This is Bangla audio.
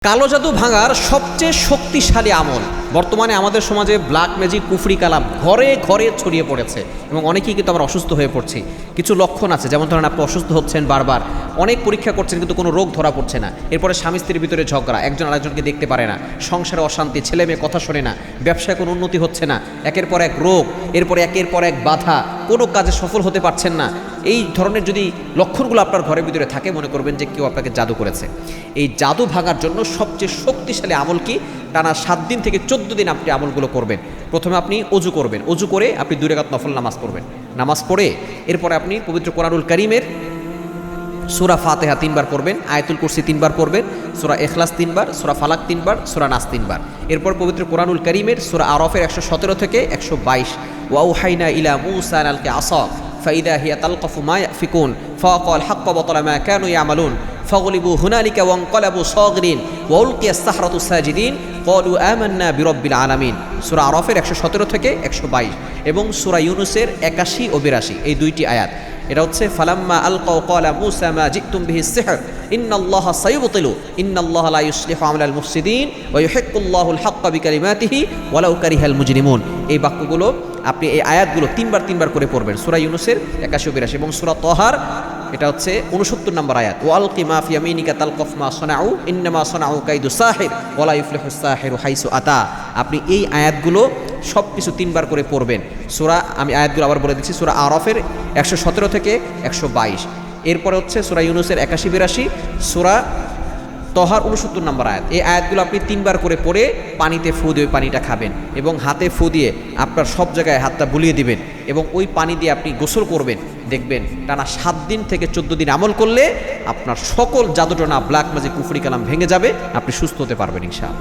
কালো জাদু ভাঙার সবচেয়ে শক্তিশালী আমল বর্তমানে আমাদের সমাজে ব্ল্যাক ম্যাজিক কুফরি কালাম ঘরে ঘরে ছড়িয়ে পড়েছে এবং অনেকেই কিন্তু আমরা অসুস্থ হয়ে পড়ছি। কিছু লক্ষণ আছে, যেমন ধরেন আপনি অসুস্থ হচ্ছেন, বারবার অনেক পরীক্ষা করছেন কিন্তু কোনো রোগ ধরা পড়ছে না। এরপরে স্বামী স্ত্রীর ভিতরে ঝগড়া, একজন আরেকজনকে দেখতে পারে না, সংসারে অশান্তি, ছেলে মেয়ে কথা শোনে না, ব্যবসায় কোনো উন্নতি হচ্ছে না, একের পর এক রোগ, এরপরে একের পর এক বাধা, কোনো কাজে সফল হতে পারছেন না। এই ধরনের যদি লক্ষণগুলো আপনার ঘরের ভিতরে থাকে, মনে করবেন যে কেউ আপনাকে জাদু করেছে। এই জাদু ভাঙার জন্য সবচেয়ে শক্তিশালী আমল কি? টানা 7 দিন থেকে 14 দিন আপনি আমলগুলো করবেন। প্রথমে আপনি অজু করবেন, অজু করে আপনি 2 রাকাত নফল নামাজ পড়বেন। নামাজ পড়ে এরপরে আপনি পবিত্র কোরআনুল কারীমের সূরা ফাতিহা 3 বার পড়বেন, আয়াতুল কুরসি 3 বার পড়বেন, সূরা ইখলাস 3 বার, সূরা ফালাক 3 বার, সূরা নাস 3 বার। এরপর পবিত্র কোরআনুল কারীমের সূরা আরাফের 117 থেকে 122, ওয়া উহাইনা ইলা মূসা আলকি আসা ফাইদা হিয়া তালকাফু মা ইয়াফিকুন ফাকাল হাক্ক বাতালা মা কানু ইয়ামালুন ফাগলিবু হুনালিকা ওয়ানকালাবু সাগিরিন ওয়া উলকিয়াস সাহরাতু সাজিদিন ক্বালু আমান্না বিরাব্বিল আলামিন। সূরা আরাফের 117 থেকে 122 এবং সূরা ইউনূসের 81 ও 82 এই দুইটি আয়াত। এটা হচ্ছে ফালাম্মা আলকাউ ক্বালা মূসা মা জিতুম বিহিস সিহর ইন্নাল্লাহা সায়ুবতিলু ইন্নাল্লাহা লা ইউসলিহু আমালাল মুফসিদিন ওয়া ইউহিক্কুল্লাহুল হাক্কা বিকালিমাতিহি ওয়ালাউ কারিহাল মুজরিমুন। এই বাক্যগুলো আপনি এই আয়াতগুলো 3 বার করে পড়বেন, সূরা ইউনূসের 81 ও 82 এবং সূরা তাহার এটা হচ্ছে 69 নম্বর আয়াত, ওয়ালকি মা ফি ইয়ামিনিকা তালকাফ মা সানাউ ইন্নামা সানাউ কাইদু সাহির ওয়ালা ইফলিহুস সাহিরু হাইসু আতা। আপনি এই আয়াতগুলো সব কিছু 3 বার করে পড়বেন। আমি আয়াতগুলো আবার বলে দিচ্ছি, সূরা আরাফের 117 থেকে 122, এরপরে হচ্ছে সূরা ইউনূসের 81-82, সূরা তহার 69 নম্বর আয়াত। এই আয়াতগুলো আপনি 3 বার করে পড়ে পানিতে ফু দিয়ে পানিটা খাবেন এবং হাতে ফু দিয়ে আপনার সব জায়গায় হাতটা বুলিয়ে দিবেন এবং ওই পানি দিয়ে আপনি গোসল করবেন। দেখবেন টানা 7 দিন থেকে 14 দিন আমল করলে আপনার সকল জাদুটনা, ব্ল্যাক ম্যাজিক, কুফরি কালাম ভেঙে যাবে, আপনি সুস্থ হতে পারবেন ইনশাআল্লাহ।